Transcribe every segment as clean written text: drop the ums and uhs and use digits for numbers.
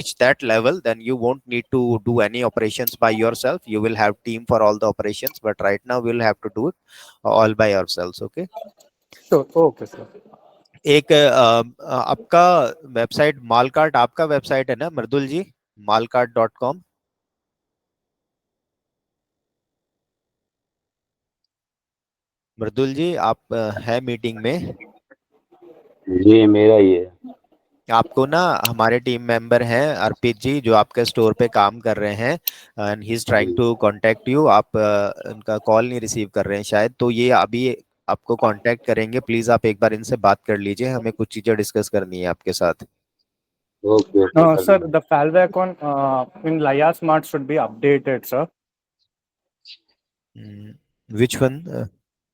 reach that level, then you won't need to do any operations by yourself. You will have team for all the operations, but right now we'll have to do it all by ourselves. Okay. Sure. Okay, sir. एक आपका website मालकार्ट, आपका website है ना मृदुल जी? malcart.com। मृदुल जी आप है meeting में? जी मेरा ही है। आपको ना हमारे टीम मेंबर हैं अर्पित जी, जो आपके स्टोर पे काम कर रहे हैं, and he is trying to contact you. आप उनका कॉल नहीं रिसीव कर रहे हैं शायद, तो ये अभी आपको कांटेक्ट करेंगे। प्लीज आप एक बार इनसे बात कर लीजिए, हमें कुछ चीजें डिस्कस करनी है आपके साथ। Okay okay Sir, the Falcon in Laya Smart should be updated, sir. Which one?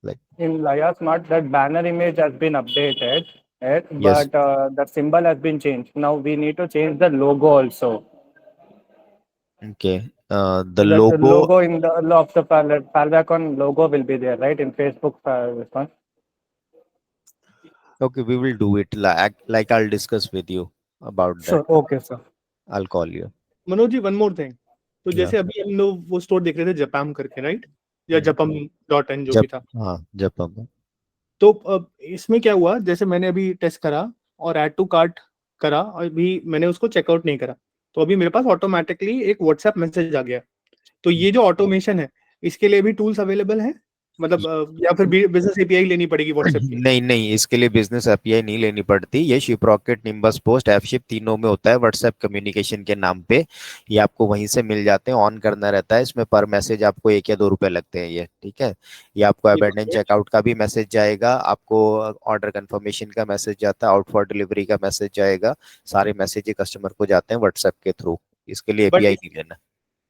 Like In Laya Smart, that banner image has been updated, right? Yes, But the symbol has been changed. Now we need to change the logo also. Okay. The That the logo, logo in the of the Falcon logo will be there, right? In Facebook, this one. okay, we will do it, like I'll discuss with you about that. Sure. Okay, sir. I'll call you. Manoj ji, one more thing. तो Yeah. जैसे अभी हम लोग वो store देख रहे थे जपाम करके, राइट? या जपम.इन जो भी था। हाँ, जपम। तो इसमें क्या हुआ, जैसे मैंने अभी टेस्ट करा और ऐड टू कार्ट करा, और अभी मैंने उसको चेकआउट नहीं करा, तो अभी मेरे पास ऑटोमेटिकली एक व्हाट्सएप मैसेज आ गया। तो ये जो ऑटोमेशन है, इसके लिए भी टूल्स अवेलेबल हैं, मतलब या फिर बिजनेस एपीआई लेनी पड़ेगी व्हाट्सएप की? नहीं नहीं, इसके लिए बिजनेस एपीआई नहीं लेनी पड़ती। ये शिपरॉकेट, निम्बस पोस्ट, एफशिप तीनों में होता है व्हाट्सएप कम्युनिकेशन के नाम पे। ये आपको वहीं से मिल जाते हैं, ऑन करना रहता है। इसमें पर मैसेज आपको 1 या 2 रुपए लगते हैं ये, ठीक है। ये आपको अबेंडन चेकआउट का भी मैसेज जाएगा, आपको ऑर्डर कंफर्मेशन का मैसेज जाता है, आउट फॉर डिलीवरी का मैसेज जाएगा। सारे मैसेज कस्टमर को जाते हैं व्हाट्सएप के थ्रू। इसके लिए बट एपीआई नहीं लेना।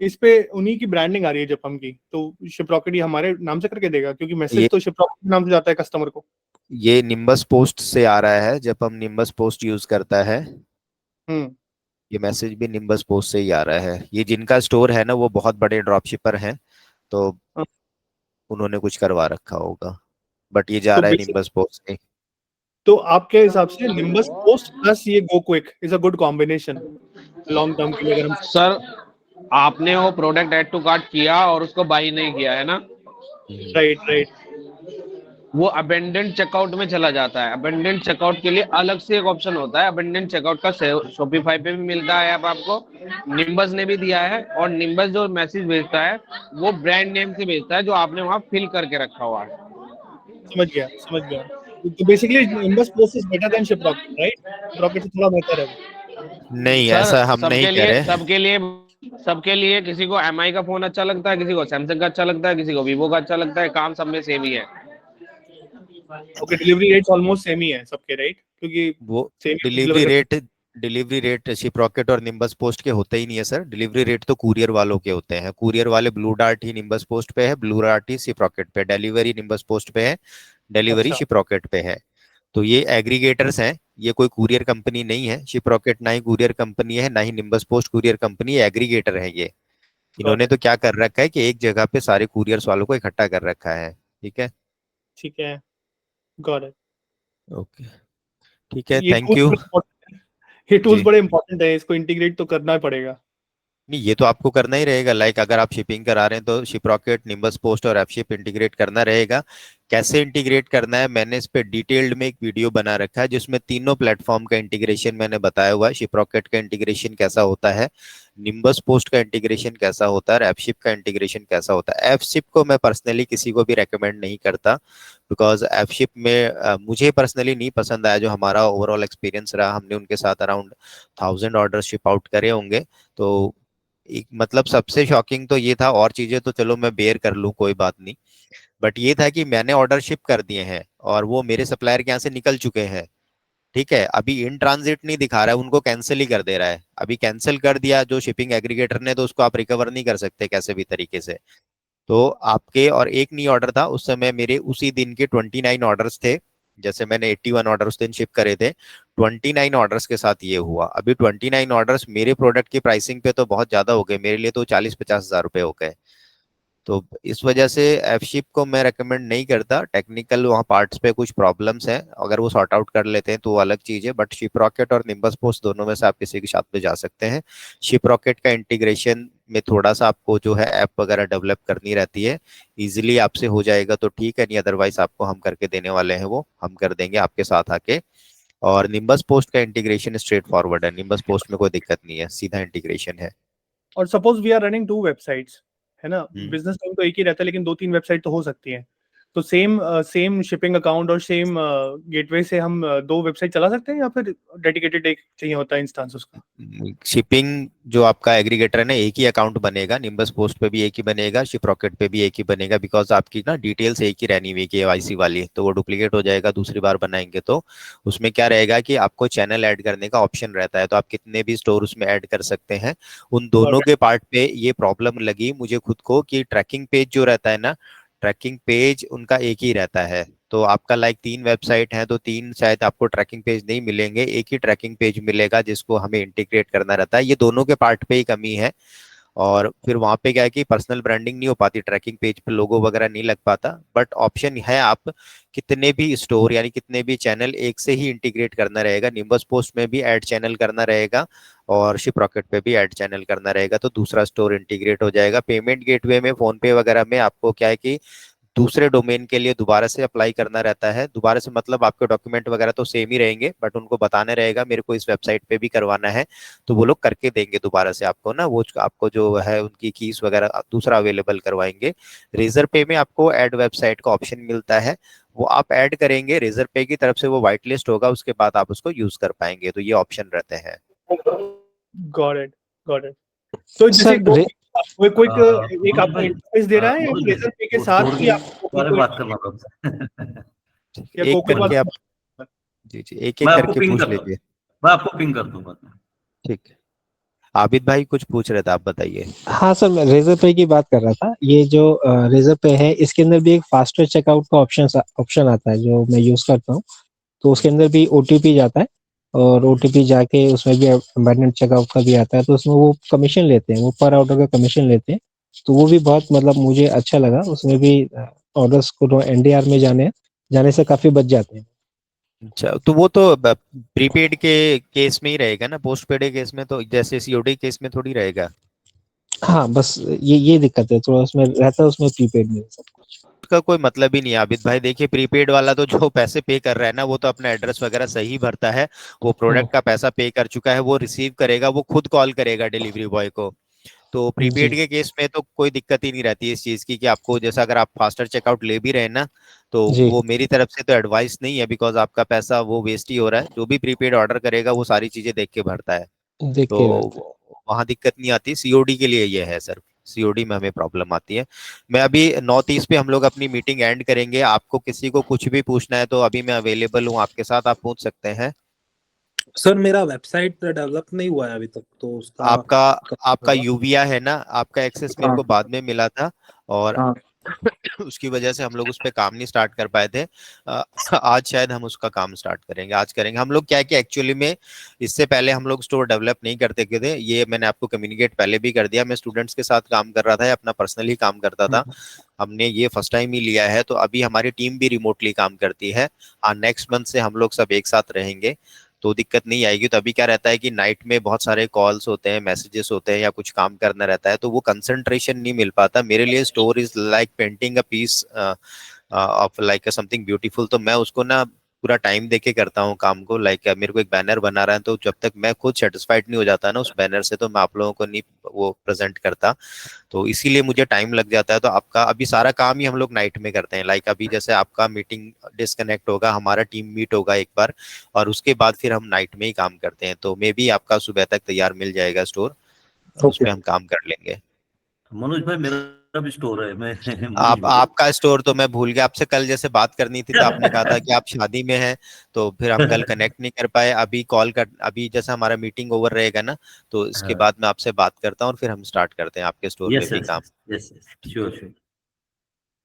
इस पे उन्हीं की ब्रांडिंग आ रही है जपम की, तो शिपरॉकेट हमारे नाम से करके देगा, क्योंकि मैसेज तो शिपरॉकेट के नाम से जाता है कस्टमर को। ये निम्बस पोस्ट से आ रहा है, जब हम निम्बस पोस्ट यूज करता है, ये मैसेज भी निम्बस पोस्ट से ही आ रहा है। ये जिनका स्टोर है ना, वो बहुत बड़े ड्रॉपशिपर हैं, तो उन्होंने कुछ करवा रखा होगा, बट ये जा तो रहा है निम्बस पोस्ट से। तो आपके हिसाब से निम्बस पोस्ट प्लस ये go quick is a good combination long term के लिए? अगर हम सर, आपने वो प्रोडक्ट ऐड टू कार्ट किया और उसको बाई नहीं किया है ना? राइट। वो अबेंडेंट चेकआउट में चला जाता है। अबेंडेंट चेकआउट के लिए अलग से एक ऑप्शन होता है। अबेंडेंट चेकआउट का शॉपिफाई पे भी मिलता है ऐप आपको, निम्बस ने भी दिया है। और निम्बस जो मैसेज भेजता है वो ब्रांड नेम से भेजता है, जो आपने वहां फिल करके रखा हुआ है। समझ गया। तो basically nimbus post is better than Shiprocket, right? Shiprocket से थोड़ा बेहतर है वो। नहीं, सर, ऐसा हम नहीं कह रहे। सबके लिए किसी को एमआई का फोन अच्छा लगता है, किसी को सैमसंग का अच्छा लगता है, किसी को वीवो का अच्छा लगता है। काम सब में सेम ही है। Okay, delivery rates almost same ही है सबके, राइट? क्योंकि वो सेम डिलीवरी रेट शिपरॉकेट और निम्बस पोस्ट के होते ही नहीं है सर। डिलीवरी रेट तो कुरियर वालों के होते हैं। कुरियर वाले ब्लू डार्ट ही निम्बस पोस्ट पे है, ब्लू डार्ट ही शिपरॉकेट पे। डिलीवरी निम्बस पोस्ट पे है, डिलीवरी शिपरॉकेट पे है। तो ये एग्रीगेटर्स हैं, ये कोई कुरियर कंपनी नहीं है। शिपरॉकेट ना ही कुरियर कंपनी है, ना ही निम्बस पोस्ट कुरियर कंपनी है, एग्रीगेटर है ये। इन्होंने तो क्या कर रखा है कि एक जगह पे सारे कुरियर्स वालों को इकट्ठा कर रखा है, ठीक है। Got it. ओके, ठीक है, थैंक यू। ये टूल्स बड़े इंपॉर्टेंट है, इसको इंटीग्रेट तो करना पड़ेगा। नहीं, ये तो आपको करना ही रहेगा। लाइक अगर आप शिपिंग करा रहे हैं तो शिपरॉकेट, निम्बस पोस्ट और एफशिप इंटीग्रेट करना रहेगा। कैसे इंटीग्रेट करना है, मैंने इस पे डिटेल्ड में एक वीडियो बना रखा है, जिसमें तीनों प्लेटफॉर्म का इंटीग्रेशन मैंने बताया हुआ है। शिपरॉकेट का इंटीग्रेशन कैसा होता है, निम्बस पोस्ट का इंटीग्रेशन कैसा होता है, और एफशिप का इंटीग्रेशन कैसा होता है। एफशिप को मैं पर्सनली किसी को भी रेकमेंड नहीं करता, बिकॉज एफशिप में मुझे पर्सनली नहीं पसंद आया। जो हमारा ओवरऑल एक्सपीरियंस रहा, हमने उनके साथ अराउंड 1000 ऑर्डर शिप आउट करे होंगे। तो एक मतलब सबसे शॉकिंग तो ये था, और चीजें तो चलो मैं बेयर कर लूं, कोई बात नहीं, बट ये था कि मैंने ऑर्डर शिप कर दिए हैं और वो मेरे सप्लायर के यहाँ से निकल चुके हैं, ठीक है। अभी इन ट्रांजिट नहीं दिखा रहा है, उनको कैंसिल ही कर दे रहा है। अभी कैंसिल कर दिया जो शिपिंग एग्रीगेटर ने, तो उसको आप रिकवर नहीं कर सकते कैसे भी तरीके से। तो आपके, और एक नहीं ऑर्डर था उस समय, मेरे उसी दिन के 29 ऑर्डर्स थे। जैसे मैंने 81 ऑर्डर उस दिन शिप करे थे, 29 ऑर्डर्स के साथ ये हुआ। अभी 29 ऑर्डर्स मेरे प्रोडक्ट की प्राइसिंग पे तो बहुत ज्यादा हो गए, मेरे लिए तो 40-50 हजार रुपए हो गए। तो इस वजह से एफशिप को मैं रेकमेंड नहीं करता। टेक्निकल वहाँ पार्ट्स पे कुछ प्रॉब्लम्स हैं, अगर वो सॉर्ट आउट कर लेते हैं तो वो अलग चीज़ है। बट शिप रॉकेट और निम्बस पोस्ट दोनों में से आप किसी के साथ पे जा सकते हैं। शिप रॉकेट का इंटीग्रेशन में थोड़ा सा आपको जो है ऐप वगैरह डेवलप करनी रहती है। इजीली आपसे हो जाएगा तो ठीक है, नहीं अदरवाइज आपको हम करके देने वाले हैं, वो हम कर देंगे आपके साथ आके। और निम्बस पोस्ट का इंटीग्रेशन स्ट्रेट फॉरवर्ड है, निम्बस पोस्ट में कोई दिक्कत नहीं है, सीधा इंटीग्रेशन है। और suppose we are running 2 websites, है ना, हम्म। बिजनेस नेम तो एक ही रहता है लेकिन 2-3 वेबसाइट तो हो सकती हैं, तो सेम शिपिंग अकाउंट और सेम गेटवे से हम 2 वेबसाइट चला सकते हैं, या फिर डेडिकेटेड एक चाहिए होता है इंस्टेंस उसका? शिपिंग जो आपका एग्रीगेटर है ना, एक ही अकाउंट बनेगा, निम्बस पोस्ट पे भी एक ही बनेगा, शिप रॉकेट पे भी एक ही बनेगा, बिकॉज आपकी ना डिटेल्स एक ही रहनी हुई केवाईसी वाली, तो वो डुप्लीकेट हो जाएगा दूसरी बार बनाएंगे तो। उसमें क्या रहेगा कि आपको चैनल ऐड करने का ऑप्शन रहता है, तो आप कितने भी स्टोर उसमें ऐड कर सकते हैं। उन दोनों के पार्ट पे ये प्रॉब्लम लगी मुझे खुद को कि ट्रैकिंग पेज जो रहता है ना, ट्रैकिंग पेज उनका एक ही रहता है। तो आपका लाइक 3 वेबसाइट है तो 3 शायद आपको ट्रैकिंग पेज नहीं मिलेंगे, एक ही ट्रैकिंग पेज मिलेगा जिसको हमें इंटीग्रेट करना रहता है। ये दोनों के पार्ट पे ही कमी है। और फिर वहां पे क्या है कि पर्सनल ब्रांडिंग नहीं हो पाती, ट्रैकिंग पेज पे लोगो वगैरह नहीं लग पाता। बट ऑप्शन है, आप कितने भी स्टोर यानी कितने भी चैनल एक से ही इंटीग्रेट करना रहेगा। निम्बस पोस्ट में भी ऐड चैनल करना रहेगा और शिप रॉकेट पे भी ऐड चैनल करना रहेगा, तो दूसरा स्टोर इंटीग्रेट हो जाएगा। पेमेंट गेटवे में, फोन पे वगैरह में आपको क्या है कि दूसरे डोमेन के लिए दोबारा से अप्लाई करना रहता है। दोबारा से मतलब आपके डॉक्यूमेंट वगैरह तो सेम ही रहेंगे, बट उनको बताने रहेगा मेरे को इस वेबसाइट पे भी करवाना है, तो वो लोग करके देंगे दोबारा से आपको ना, वो आपको जो है उनकी कीज वगैरह दूसरा अवेलेबल करवाएंगे। रेजर पे में आपको ऐड वेबसाइट का ऑप्शन मिलता है, वो आप ऐड करेंगे, रेजर पे की तरफ से वो व्हाइट लिस्ट होगा, उसके बाद आप उसको यूज कर पाएंगे। तो ये ऑप्शन रहते हैं। Got it, got it. तो जैसे सर कोई एक मनोज आपको भाई, इंटरफेस दे रहा है, या मनोज रेजर पे के वो साथ स्टोर ही के आपको बारे में कोई बात करना था आपसे। या एक कोको करके आप, वाला? जी जी, एक एक मैं आपको करके पिंग पूछ करता हूँ, लीजिए। मैं आपको पिंग कर दूंगा। ठीक है, आबिद भाई कुछ पूछ रहे थे, आप बताइए। हाँ सर, मैं रेजर पे की बात कर रहा था। ये जो रेजर पे है, इसके अंदर भी एक फास्टर चेकआउट का ऑप्शन आता है जो मैं यूज करता हूँ। तो उसके अंदर भी ओटीपी जाता है, और ओटीपी जाके उसमें भी अबंडेंट चेकआउट का भी आता है। तो उसमें वो कमीशन लेते हैं, वो पर ऑर्डर का कमीशन लेते हैं। तो वो भी बहुत मतलब मुझे अच्छा लगा। उसमें भी ऑर्डर्स को एनडीआर में जाने से काफी बच जाते हैं। अच्छा, तो वो तो प्रीपेड के केस में ही रहेगा ना, पोस्ट पेड के केस में तो जैसे सीओडी केस में थोड़ी रहेगा। हाँ, बस ये दिक्कत है थोड़ा, उसमें रहता है, उसमें प्रीपेड में सब कुछ। उसका कोई मतलब ही नहीं है आबिद भाई। देखिए, प्रीपेड वाला तो जो पैसे पे कर रहा है ना, वो तो अपना एड्रेस वगैरह सही भरता है, वो प्रोडक्ट का पैसा पे कर चुका है, वो रिसीव करेगा, वो खुद कॉल करेगा डिलीवरी बॉय को। तो जी प्रीपेड के केस में तो कोई दिक्कत ही नहीं रहती इस चीज की कि आपको, जैसा अगर आप फास्टर चेकआउट ले भी रहे हैं ना, तो जी, वो मेरी तरफ से तो एडवाइस नहीं है, बिकॉज आपका पैसा वो वेस्ट ही हो रहा है। जो भी प्रीपेड ऑर्डर करेगा वो सारी चीजें देख के भरता है, देख के रहता है। तो वहां दिक्कत नहीं आती। सीओडी के लिए ये है सर, सीओडी में हमें प्रॉब्लम आती है। मैं अभी 9:30 पे हम लोग अपनी मीटिंग एंड करेंगे। आपको किसी को कुछ भी पूछना है तो अभी मैं अवेलेबल हूँ आपके साथ, आप पूछ सकते हैं। सर मेरा वेबसाइट डेवलप नहीं हुआ है अभी तक, तो उसका आपका आपका होगा? यूविया है ना, आपका एक्सेस मेरे हाँ को बाद में मिला था, और हाँ उसकी वजह से हम लोग उस पर काम नहीं स्टार्ट कर पाए थे। आज शायद हम उसका काम स्टार्ट करेंगे, आज करेंगे हम लोग। क्या है कि एक्चुअली में इससे पहले हम लोग स्टोर डेवलप नहीं करते थे, ये मैंने आपको कम्युनिकेट पहले भी कर दिया। मैं स्टूडेंट्स के साथ काम कर रहा था या अपना पर्सनली काम करता था, हमने ये फर्स्ट टाइम ही लिया है। तो अभी हमारी टीम भी रिमोटली काम करती है। नेक्स्ट मंथ से हम लोग सब एक साथ रहेंगे, तो दिक्कत नहीं आएगी। तो अभी क्या रहता है कि नाइट में बहुत सारे कॉल्स होते हैं, मैसेजेस होते हैं, या कुछ काम करना रहता है, तो वो कंसंट्रेशन नहीं मिल पाता। मेरे लिए store is like painting a piece of like something beautiful. तो मैं उसको ना पूरा टाइम देके करता हूँ काम को। लाइक मेरे को एक बैनर बना रहा है, तो जब तक मैं खुद सेटिस्फाइड नहीं हो जाता ना उस बैनर से, तो मैं आप लोगों को नहीं वो प्रेजेंट करता। तो इसीलिए मुझे टाइम लग जाता है। तो आपका अभी सारा काम ही हम लोग नाइट में करते हैं। लाइक अभी जैसे आपका मीटिंग डिस्कनेक्ट होगा, हमारा टीम मीट होगा एक बार, और उसके बाद फिर हम नाइट में ही काम करते हैं। तो मे भी आपका सुबह तक तैयार मिल जाएगा स्टोर, उस ओके पर हम काम कर लेंगे। मनोज भाई, मेरा भी स्टोर है, मैं मनीष आप बोल रहा आपका स्टोर तो मैं भूल गया, आपसे कल जैसे बात करनी थी तो आपने कहा था कि आप शादी में हैं, तो फिर हम कल कनेक्ट नहीं कर पाए। अभी कॉल कर, अभी जैसा हमारा मीटिंग ओवर रहेगा ना, तो इसके हाँ, बाद मैं आपसे बात करता हूँ और फिर हम स्टार्ट करते हैं आपके स्टोर में यस भी यस काम। Yes yes, sure sure.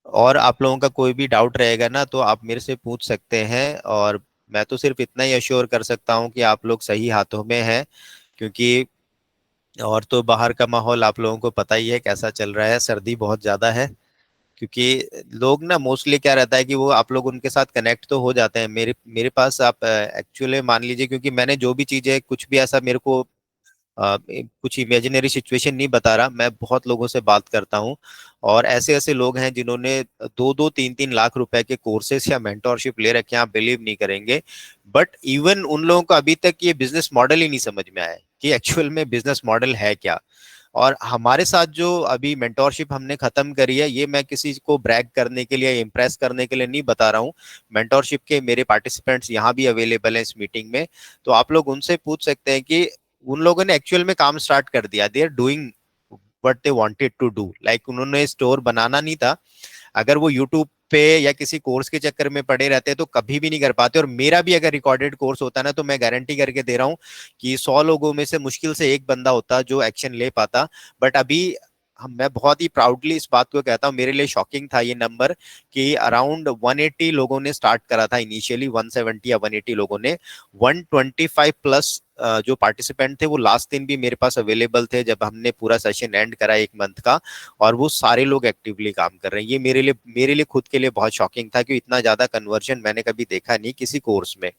और आप लोगों का कोई भी डाउट रहेगा ना, तो आप मेरे से पूछ सकते हैं। और मैं तो सिर्फ इतना ही अश्योर कर सकता हूँ कि आप लोग सही हाथों में हैं, क्योंकि और तो बाहर का माहौल आप लोगों को पता ही है कैसा चल रहा है, सर्दी बहुत ज्यादा है। क्योंकि लोग ना मोस्टली क्या रहता है कि वो आप लोग उनके साथ कनेक्ट तो हो जाते हैं। मेरे मेरे पास आप एक्चुअली मान लीजिए, क्योंकि मैंने जो भी चीजें कुछ भी ऐसा मेरे को कुछ इमेजिनरी सिचुएशन नहीं बता रहा, मैं बहुत लोगों से बात करता हूँ और ऐसे ऐसे लोग हैं जिन्होंने 2-2 3-3 लाख रुपए के कोर्सेस या मेंटोरशिप ले रखे हैं, आप बिलीव नहीं करेंगे। बट इवन उन लोगों को अभी तक ये बिजनेस मॉडल ही नहीं समझ में आया है कि एक्चुअल में बिजनेस मॉडल है क्या। और हमारे साथ जो अभी मेंटोरशिप हमने खत्म करी है, ये मैं किसी को ब्रैग करने के लिए, इम्प्रेस करने के लिए नहीं बता रहा हूँ। मेंटोरशिप के मेरे पार्टिसिपेंट्स यहाँ भी अवेलेबल हैं इस मीटिंग में, तो आप लोग उनसे पूछ सकते हैं कि उन लोगों ने एक्चुअल में काम स्टार्ट कर दिया। They are doing what they wanted to do. Like उन्होंने स्टोर बनाना नहीं था, अगर वो यूट्यूब पे या किसी कोर्स के चक्कर में पड़े रहते तो कभी भी नहीं कर पाते। और मेरा भी अगर रिकॉर्डेड कोर्स होता ना, तो मैं गारंटी करके दे रहा हूँ कि 100 लोगों में से मुश्किल से एक बंदा होता जो एक्शन ले पाता। बट अभी मैं बहुत ही प्राउडली इस बात को कहता हूँ, मेरे लिए शॉकिंग था ये नंबर कि अराउंड 180 लोगों ने स्टार्ट करा था इनिशियली, 170 या 180 लोगों ने। 125 प्लस जो पार्टिसिपेंट थे वो लास्ट दिन भी मेरे पास अवेलेबल थे जब हमने पूरा सेशन एंड करा 1 मंथ का, और वो सारे लोग एक्टिवली काम कर रहे हैं। ये मेरे लिए खुद के लिए बहुत शॉकिंग था कि इतना ज्यादा कन्वर्जन मैंने कभी देखा नहीं किसी कोर्स में।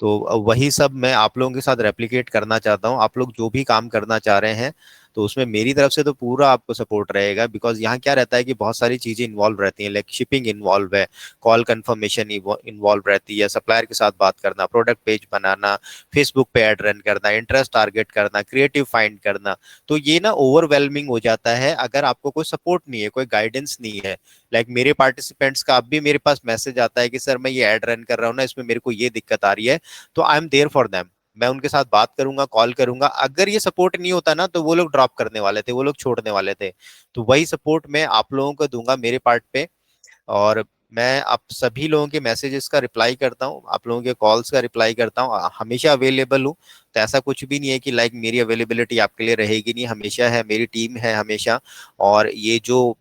तो वही सब मैं आप लोगों के साथ रेप्लिकेट करना चाहता हूँ। आप लोग जो भी काम करना चाह रहे हैं तो उसमें मेरी तरफ से तो पूरा आपको सपोर्ट रहेगा, बिकॉज यहाँ क्या रहता है कि बहुत सारी चीजें इन्वॉल्व रहती हैं। लाइक शिपिंग इन्वॉल्व है, कॉल कंफर्मेशन इन्वॉल्व रहती है, सप्लायर के साथ बात करना, प्रोडक्ट पेज बनाना, फेसबुक पे ऐड रन करना, इंटरेस्ट टारगेट करना, क्रिएटिव फाइंड करना। तो ये ना ओवरवेलमिंग हो जाता है अगर आपको कोई सपोर्ट नहीं है, कोई गाइडेंस नहीं है। लाइक मेरे पार्टिसिपेंट्स का अब भी मेरे पास मैसेज आता है कि सर मैं ये ऐड रन कर रहा हूँ ना, इसमें मेरे को ये दिक्कत आ रही है, तो I am there for them. मैं उनके साथ बात करूंगा, कॉल करूंगा। अगर ये सपोर्ट नहीं होता ना, तो वो लोग ड्रॉप करने वाले थे, वो लोग छोड़ने वाले थे। तो वही सपोर्ट मैं आप लोगों को दूंगा मेरे पार्ट पे। और मैं आप सभी लोगों के मैसेजेस का रिप्लाई करता हूँ, आप लोगों के कॉल्स का रिप्लाई करता हूँ, हमेशा अवेलेबल हूँ। तो ऐसा कुछ भी नहीं है कि लाइक मेरी अवेलेबिलिटी आपके लिए रहेगी नहीं, हमेशा है, मेरी टीम है हमेशा। और ये जो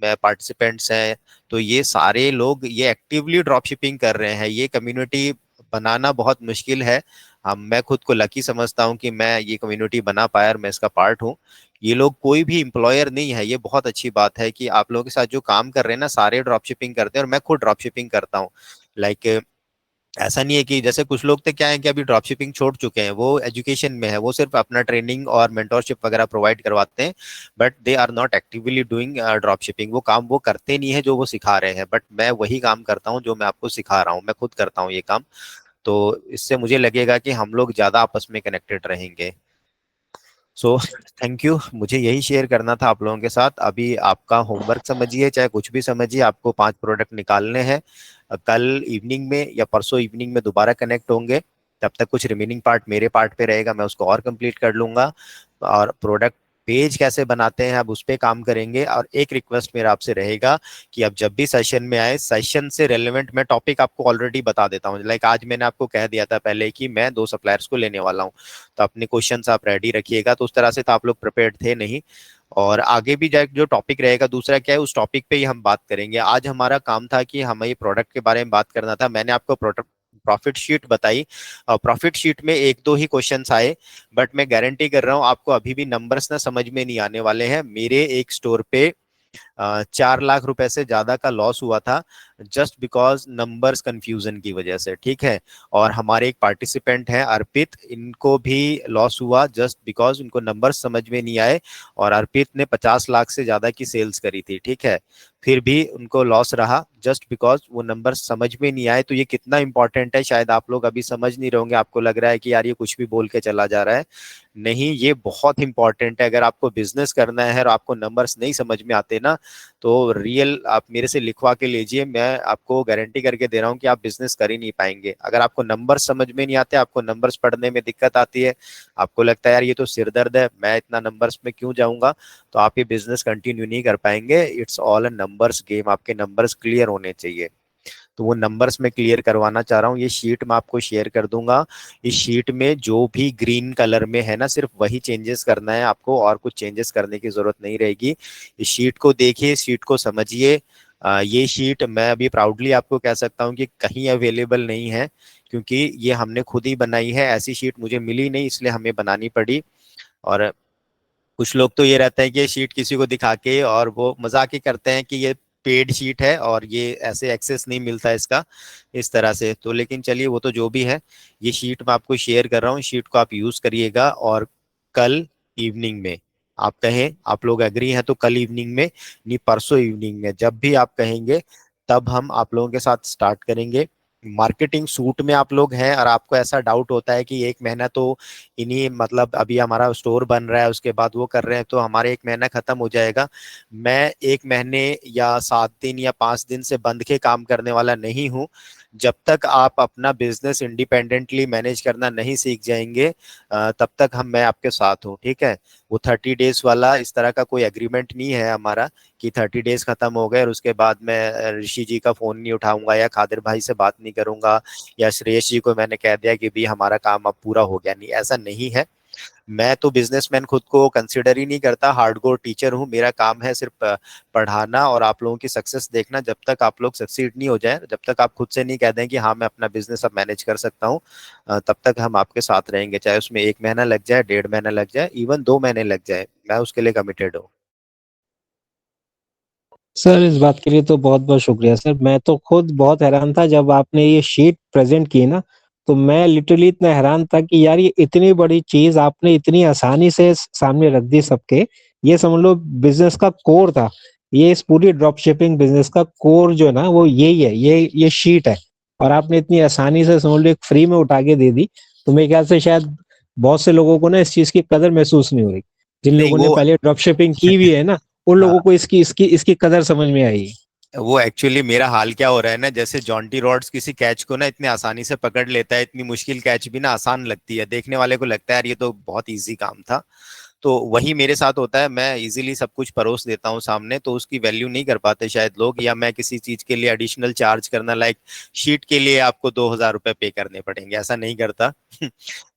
मैं पार्टिसिपेंट्स हैं, तो ये सारे लोग ये एक्टिवली ड्रॉप शिपिंग कर रहे हैं। ये कम्युनिटी बनाना बहुत मुश्किल है। हम मैं खुद को लकी समझता हूँ कि मैं ये कम्युनिटी बना पाया और मैं इसका पार्ट हूँ। ये लोग कोई भी एम्प्लॉयर नहीं है, ये बहुत अच्छी बात है कि आप लोगों के साथ जो काम कर रहे हैं ना, सारे ड्रॉप शिपिंग करते हैं और मैं खुद ड्रॉप शिपिंग करता हूँ। लाइक ऐसा नहीं है कि जैसे कुछ लोग तो क्या है कि अभी ड्रॉप शिपिंग छोड़ चुके हैं, वो एजुकेशन में है, वो सिर्फ अपना ट्रेनिंग और मेंटोरशिप वगैरह प्रोवाइड करवाते हैं, but they are not actively doing drop shipping. वो काम वो करते नहीं है जो वो सिखा रहे हैं, बट मैं वही काम करता हूँ जो मैं आपको सिखा रहा हूँ, मैं खुद करता हूँ ये काम। तो इससे मुझे लगेगा कि हम लोग ज्यादा आपस में कनेक्टेड रहेंगे। सो थैंक यू, मुझे यही शेयर करना था आप लोगों के साथ। अभी आपका होमवर्क समझिए, चाहे कुछ भी समझिए, आपको 5 प्रोडक्ट निकालने हैं। कल इवनिंग में या परसों इवनिंग में दोबारा कनेक्ट होंगे। तब तक कुछ रिमेनिंग पार्ट मेरे पार्ट पे रहेगा, मैं उसको और कंप्लीट कर लूंगा। और प्रोडक्ट पेज कैसे बनाते हैं अब उस पर काम करेंगे। और एक रिक्वेस्ट मेरा आपसे रहेगा कि अब जब भी सेशन में आए, सेशन से रेलेवेंट मैं टॉपिक आपको ऑलरेडी बता देता हूँ। लाइक आज मैंने आपको कह दिया था पहले कि मैं 2 सप्लायर्स को लेने वाला हूँ, तो अपने क्वेश्चंस आप रेडी रखिएगा। तो उस तरह से तो आप लोग प्रिपेयर्ड थे नहीं। और आगे भी जो टॉपिक रहेगा दूसरा क्या है, उस टॉपिक पे ही हम बात करेंगे। आज हमारा काम था कि हमें ये प्रोडक्ट के बारे में बात करना था। मैंने आपको प्रोडक्ट प्रॉफिट शीट बताई, और प्रॉफिट शीट में 1-2 ही क्वेश्चंस आए, बट मैं गारंटी कर रहा हूँ आपको अभी भी नंबर्स ना समझ में नहीं आने वाले हैं। मेरे एक स्टोर पे 4 लाख रुपए से ज्यादा का लॉस हुआ था, जस्ट बिकॉज नंबर्स कंफ्यूजन की वजह से, ठीक है। और हमारे एक पार्टिसिपेंट हैं अर्पित, इनको भी लॉस हुआ जस्ट बिकॉज उनको नंबर्स समझ में नहीं आए। और अर्पित ने 50 लाख से ज्यादा की सेल्स करी थी, ठीक है, फिर भी उनको लॉस रहा जस्ट बिकॉज वो नंबर समझ में नहीं आए। तो ये कितना इंपॉर्टेंट है शायद आप लोग अभी समझ नहीं रहोगे, आपको लग रहा है कि यार ये कुछ भी बोल के चला जा रहा है। नहीं, ये बहुत इंपॉर्टेंट है। अगर आपको बिजनेस करना है और आपको नंबर्स नहीं समझ में आते ना, तो रियल आप मेरे से लिखवा के लीजिए, मैं आपको गारंटी करके दे रहा हूँ कि आप बिजनेस कर ही नहीं पाएंगे। अगर आपको नंबर्स समझ में नहीं आते, आपको नंबर्स पढ़ने में दिक्कत आती है, आपको लगता है यार ये तो सिरदर्द है, मैं इतना नंबर्स में क्यों जाऊंगा, तो आप ये बिजनेस कंटिन्यू नहीं कर पाएंगे। It's all a numbers game, आपके नंबर्स क्लियर होने चाहिए। तो वो नंबर्स में क्लियर करवाना चाह रहा हूँ। ये शीट मैं आपको शेयर कर दूंगा। इस शीट में जो भी ग्रीन कलर में है ना, सिर्फ वही चेंजेस करना है आपको, और कुछ चेंजेस करने की जरूरत नहीं रहेगी। इस शीट को देखिए, शीट को समझिए। ये शीट मैं अभी प्राउडली आपको कह सकता हूँ कि कहीं अवेलेबल नहीं है, क्योंकि ये हमने खुद ही बनाई है। ऐसी शीट मुझे मिली नहीं, इसलिए हमें बनानी पड़ी। और कुछ लोग तो ये रहता है कि ये शीट किसी को दिखा के और वो मजाक ही करते हैं कि ये पेड शीट है और ये ऐसे एक्सेस नहीं मिलता इसका इस तरह से। तो लेकिन चलिए वो तो जो भी है, ये शीट मैं आपको शेयर कर रहा हूँ, शीट को आप यूज करिएगा। और कल इवनिंग में आप कहें, आप लोग एग्री हैं तो कल इवनिंग में, नहीं परसों इवनिंग में, जब भी आप कहेंगे तब हम आप लोगों के साथ स्टार्ट करेंगे। मार्केटिंग सूट में आप लोग हैं और आपको ऐसा डाउट होता है कि एक महीना तो इन्हीं, मतलब अभी हमारा स्टोर बन रहा है उसके बाद वो कर रहे हैं तो हमारे एक महीना खत्म हो जाएगा। मैं एक महीने या 7 दिन या 5 दिन से बंद के काम करने वाला नहीं हूँ। जब तक आप अपना बिजनेस इंडिपेंडेंटली मैनेज करना नहीं सीख जाएंगे तब तक मैं आपके साथ हूँ, ठीक है। वो 30 डेज वाला इस तरह का कोई एग्रीमेंट नहीं है हमारा कि 30 डेज खत्म हो गए और उसके बाद मैं ऋषि जी का फोन नहीं उठाऊंगा या खादिर भाई से बात नहीं करूंगा या श्रेयस जी को मैंने कह दिया कि भी हमारा काम अब पूरा हो गया। नहीं, ऐसा नहीं है। मैं तो बिजनेसमैन खुद को कंसिडर ही नहीं करता, हार्डकोर टीचर हूँ। मेरा काम है सिर्फ पढ़ाना और आप लोगों की सक्सेस देखना। जब तक आप लोग सक्सीड नहीं हो जाए, जब तक आप खुद से नहीं कह दें कि हाँ मैं अपना बिजनेस अब मैनेज कर सकता हूँ, तब तक हम आपके साथ रहेंगे। चाहे उसमें 1 महीना लग जाए, 1.5 महीना लग जाए, इवन 2 महीने लग जाए, मैं उसके लिए कमिटेड हूँ। सर इस बात के लिए तो बहुत बहुत शुक्रिया सर। मैं तो खुद बहुत हैरान था जब आपने ये शीट प्रेजेंट की ना, तो मैं लिटरली इतना हैरान था कि यार ये इतनी बड़ी चीज आपने इतनी आसानी से सामने रख दी सबके। ये समझ लो बिजनेस का कोर था। ये इस पूरी ड्रॉप शिपिंग बिजनेस का कोर जो है ना वो यही है, ये शीट है। और आपने इतनी आसानी से समझ लो एक फ्री में उठा के दे दी। तो मेरे ख्याल से शायद बहुत से लोगों को ना इस चीज की कदर महसूस नहीं हो रही। जिन नहीं, लोगों ने पहले ड्रॉप शिपिंग की हुई है ना, उन लोगों को इसकी कदर समझ में आई। वो एक्चुअली मेरा हाल क्या हो रहा है ना, जैसे जॉन्टी रॉड्स किसी कैच को ना इतने आसानी से पकड़ लेता है, इतनी मुश्किल कैच भी ना आसान लगती है, देखने वाले को लगता है यार ये तो बहुत इजी काम था। तो वही मेरे साथ होता है, मैं इजीली सब कुछ परोस देता हूँ सामने, तो उसकी वैल्यू नहीं कर पाते शायद लोग। या मैं किसी चीज के लिए एडिशनल चार्ज करना, लाइक शीट के लिए आपको 2,000 रुपये पे करने पड़ेंगे, ऐसा नहीं करता।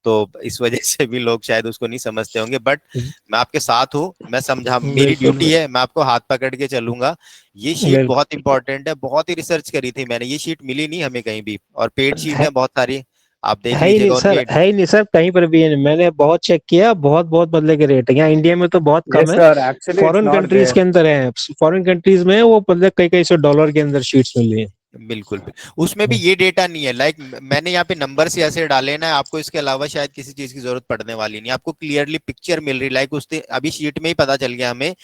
तो इस वजह से भी लोग शायद उसको नहीं समझते होंगे, बट मैं आपके साथ हूँ, मैं समझा, मेरी बिल्कुल ड्यूटी है, मैं आपको हाथ पकड़ के चलूंगा। ये शीट बिल्कुल। बहुत इंपॉर्टेंट है, बहुत ही रिसर्च करी थी मैंने, ये शीट मिली नहीं हमें कहीं भी, और पेड शीट है बहुत सारी, आप देख है ही नहीं लीजिएगा सर, उनके। है ही नहीं सर, कहीं पर भी है नहीं। मैंने बहुत चेक किया, बहुत बहुत बदले के रेट है यहाँ इंडिया में तो बहुत कम Yes, है। sir. Actually, it's foreign not countries there. के अंदर है, फॉरेन कंट्रीज में वो बदले कई कई सौ डॉलर के अंदर शीट्स मिल रही है। बिल्कुल उसमें भी ये डेटा नहीं है, लाइक मैंने यहाँ पे नंबर से ऐसे डाले ना, आपको इसके अलावा शायद किसी चीज की जरूरत पड़ने वाली नहीं, आपको क्लियरली पिक्चर मिल रही, लाइक उसने अभी शीट में ही पता चल गया हमें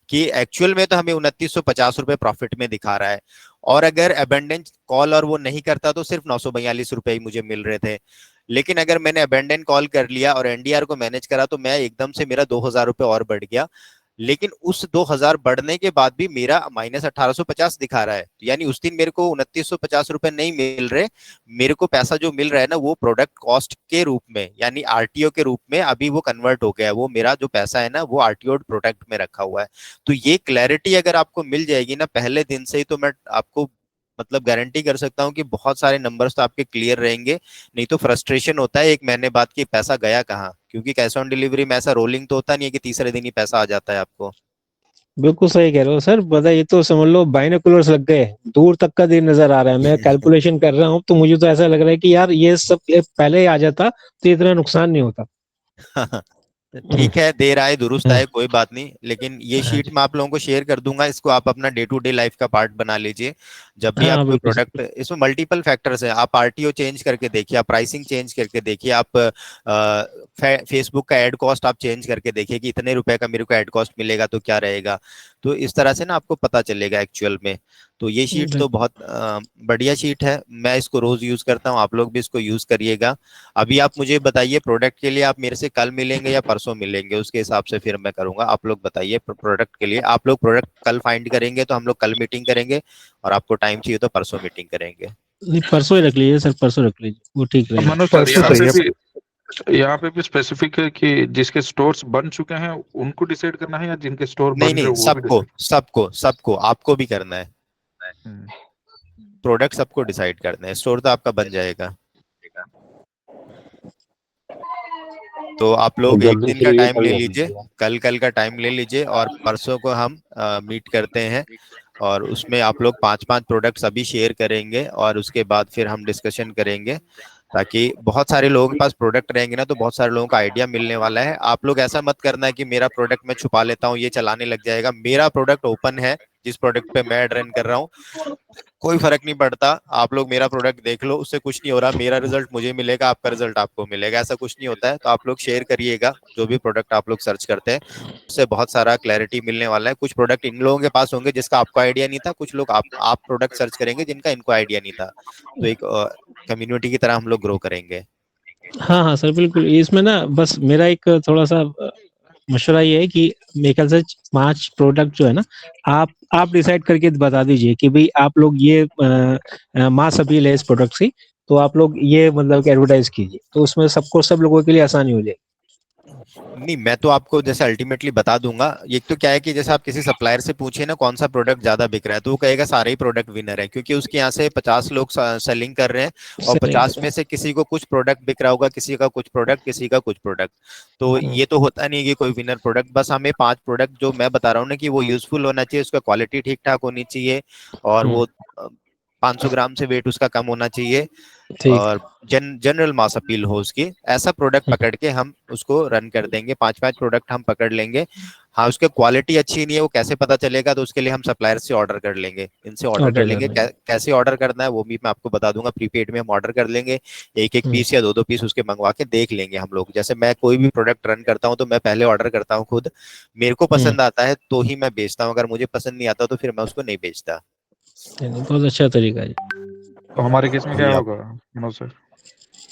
कि एक्चुअल में तो हमें 2950 रुपए प्रॉफिट में दिखा रहा है, और अगर अबेंडेंस कॉल और वो नहीं करता तो सिर्फ 942 रुपए ही मुझे मिल रहे थे। लेकिन अगर मैंने अबेंडेंट कॉल कर लिया और एनडीआर को मैनेज करा तो मैं एकदम से मेरा 2,000 रुपये और बढ़ गया। लेकिन उस 2,000 बढ़ने के बाद भी मेरा -1850 दिखा रहा है, यानी उस दिन मेरे को 2950 रुपए नहीं मिल रहे, मेरे को पैसा जो मिल रहा है ना वो प्रोडक्ट कॉस्ट के रूप में, यानी आरटीओ के रूप में अभी वो कन्वर्ट हो गया है, वो मेरा जो पैसा है ना वो आरटीओ प्रोडक्ट में रखा हुआ है। तो ये क्लैरिटी अगर आपको मिल जाएगी ना पहले दिन से ही, तो मैं आपको मतलब गारंटी कर सकता हूँ कि बहुत सारे नंबर्स तो आपके क्लियर रहेंगे। नहीं तो फ्रस्ट्रेशन होता है 1 महीने बाद कि पैसा गया कहाँ, क्योंकि कैश ऑन डिलीवरी में ऐसा रोलिंग तो होता नहीं है कि तीसरे दिन ही पैसा आ जाता है आपको। बिल्कुल सही कह रहे हो सर। पता है, ये तो समझ लो बाइनोकुलर्स लग गए, दूर तक का दिन नजर आ रहा है। मैं कैलकुलेशन कर रहा हूँ तो मुझे तो ऐसा लग रहा है कि यार ये सब पहले ही आ जाता तो इतना नुकसान नहीं होता। ठीक है, देर आए दुरुस्त आए, कोई बात नहीं, लेकिन ये शीट मैं आप लोगों को शेयर कर दूंगा, इसको आप अपना डे टू डे लाइफ का पार्ट बना लीजिए। जब भी आप हाँ कोई बिल्कुल प्रोडक्ट, इसमें मल्टीपल फैक्टर्स हैं, आप आरटीओ चेंज करके देखिए, आप प्राइसिंग चेंज करके देखिए, आप फेसबुक का एड कॉस्ट आप चेंज करके देखिए कि इतने रुपए का मेरे को एड कॉस्ट मिलेगा तो क्या रहेगा। तो इस तरह से ना आपको पता चलेगा एक्चुअल में। तो ये शीट तो बहुत बढ़िया शीट है, मैं इसको रोज यूज करता हूँ, आप लोग भी इसको यूज करिएगा। अभी आप मुझे बताइए प्रोडक्ट के लिए आप मेरे से कल मिलेंगे या परसों मिलेंगे, उसके हिसाब से फिर मैं करूंगा। आप लोग बताइए प्रोडक्ट के लिए, आप लोग प्रोडक्ट कल फाइंड करेंगे तो हम लोग कल मीटिंग करेंगे, और आपको टाइम चाहिए तो परसों मीटिंग करेंगे। नहीं, परसों ही रख लीजिए सर, परसों रख लीजिए, वो ठीक रहेगा। मनोज सर, परसों सही है। यहाँ पे भी स्पेसिफिक है कि जिसके स्टोर्स बन चुके हैं उनको डिसाइड करना है या जिनके स्टोर नहीं बन रहे नहीं, हो वो भी सबको डिसाइड? सबको सबको आपको भी करना है, प्रोडक्ट सबको डिसाइड करना है, स्टोर तो आपका बन जाएगा। तो आप तो लोग एक जल्दी दिन से का ये टाइम कर ले लो लीजिए, भैया। कल का टाइम ले लीजिए, और परसों को हम मीट करते हैं, और उसमें आप लोग 5-5 प्रोडक्ट्स अभी शेयर करेंगे और उसके बाद फिर हम डिस्कशन करेंगे। ताकि बहुत सारे लोगों के पास प्रोडक्ट रहेंगे ना, तो बहुत सारे लोगों का आइडिया मिलने वाला है। आप लोग ऐसा मत करना है कि मेरा प्रोडक्ट मैं छुपा लेता हूँ, ये चलाने लग जाएगा। मेरा प्रोडक्ट ओपन है, जिस प्रोडक्ट पे मैं रन कर रहा हूँ, कोई फर्क नहीं पड़ता। आप लोग मेरा प्रोडक्ट देख लो, उससे कुछ नहीं हो रहा। मेरा रिजल्ट मुझे मिलेगा, आपका रिजल्ट आपको मिलेगा, ऐसा कुछ नहीं होता है। तो आप लोग शेयर करिएगा जो भी प्रोडक्ट आप लोग सर्च करते हैं, उससे बहुत सारा क्लैरिटी मिलने वाला है। कुछ प्रोडक्ट इन लोगों के पास होंगे जिसका आपको आइडिया नहीं था, कुछ लोग आप प्रोडक्ट सर्च करेंगे जिनका इनको आइडिया नहीं था। तो एक कम्युनिटी की तरह हम लोग ग्रो करेंगे। हाँ हाँ सर बिल्कुल। इसमें ना बस मेरा एक थोड़ा सा मशवरा ये है कि मेरे ख्याल से 5 प्रोडक्ट जो है ना, आप डिसाइड करके बता दीजिए कि भाई आप लोग ये मास अपील है इस प्रोडक्ट की, तो आप लोग ये मतलब एडवर्टाइज कीजिए, तो उसमें सब लोगों के लिए आसानी हो जाएगी। नहीं, मैं तो आपको जैसे अल्टीमेटली बता दूंगा। एक तो क्या है कि जैसे आप किसी सप्लायर से पूछिए ना कौन सा प्रोडक्ट ज्यादा बिक रहा है, तो वो कहेगा सारे ही प्रोडक्ट विनर है, क्योंकि उसके यहाँ से 50 लोग सेलिंग कर रहे हैं और 50 में से किसी को कुछ प्रोडक्ट बिक रहा होगा, किसी का कुछ प्रोडक्ट, किसी का कुछ प्रोडक्ट। तो ये तो होता नहीं कि कोई विनर प्रोडक्ट। बस हमें 5 प्रोडक्ट जो मैं बता रहा हूँ ना कि वो यूजफुल होना चाहिए, उसका क्वालिटी ठीक ठाक होनी चाहिए, और वो 500 ग्राम से वेट उसका कम होना चाहिए, और जनरल मास अपील हो उसकी, ऐसा प्रोडक्ट पकड़ के हम उसको रन कर देंगे। 5-5 प्रोडक्ट हम पकड़ लेंगे। हाँ, उसके क्वालिटी अच्छी नहीं है वो कैसे पता चलेगा, तो उसके लिए हम सप्लायर से ऑर्डर कर लेंगे, इनसे ऑर्डर कर लेंगे। कैसे ऑर्डर करना है वो भी मैं आपको बता दूंगा। प्रीपेड में हम ऑर्डर कर लेंगे, एक पीस या 2 पीस उसके मंगवा के देख लेंगे हम लोग। जैसे मैं कोई भी प्रोडक्ट रन करता हूँ तो मैं पहले ऑर्डर करता हूँ खुद, मेरे को पसंद आता है तो ही मैं बेचता हूँ, अगर मुझे पसंद नहीं आता तो फिर मैं उसको नहीं बेचता। बहुत अच्छा तरीका है। तो हमारे केस में क्या होगा मनोज सर?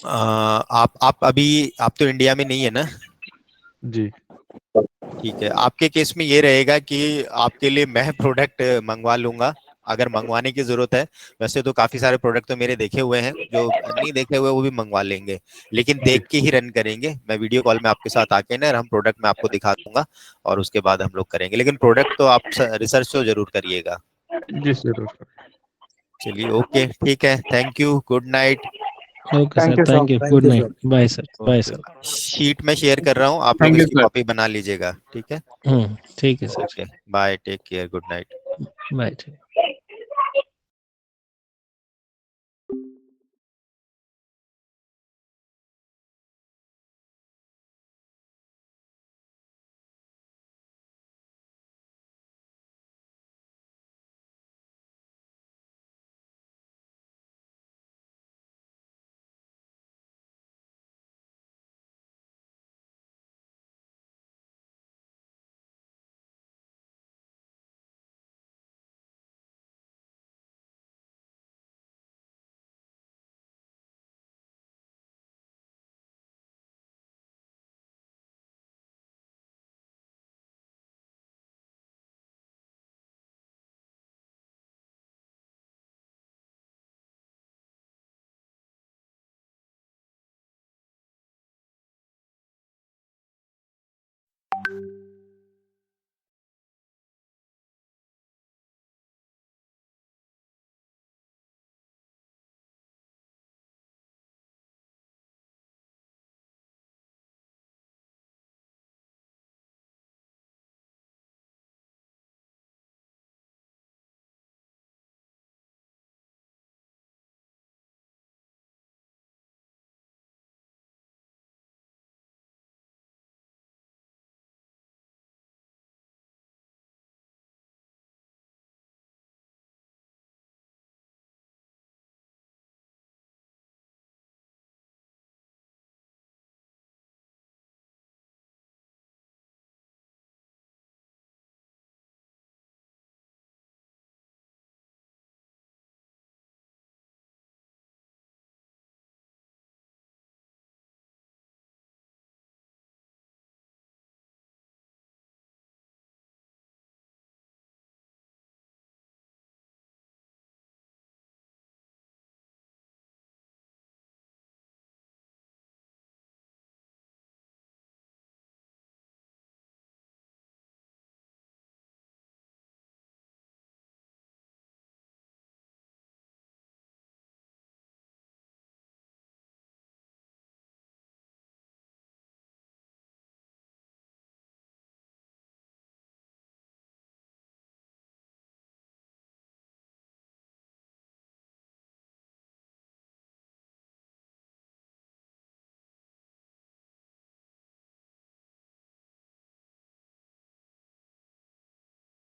आप अभी आप तो इंडिया में नहीं है ना? जी ठीक है, आपके केस में ये रहेगा कि आपके लिए मैं प्रोडक्ट मंगवा लूंगा अगर मंगवाने की जरूरत है। वैसे तो काफी सारे प्रोडक्ट तो मेरे देखे हुए हैं, जो नहीं देखे हुए वो भी मंगवा लेंगे, लेकिन देख के ही रन करेंगे। मैं वीडियो कॉल में आपके साथ आके ना हम प्रोडक्ट में आपको दिखा दूंगा और उसके बाद हम लोग करेंगे, लेकिन प्रोडक्ट तो आप रिसर्च तो जरूर करिएगा। जी जरूर। चलिए, ओके, ठीक है, thank you, good night. Okay Thank sir, you, sir. Thank you, good night, bye sir, bye sir. Sheet में शेयर कर रहा हूँ, आप लोग Thank you, इसकी sir. कॉपी बना लीजिएगा, ठीक है? ठीक है sir, okay, bye, take care, good night. Bye.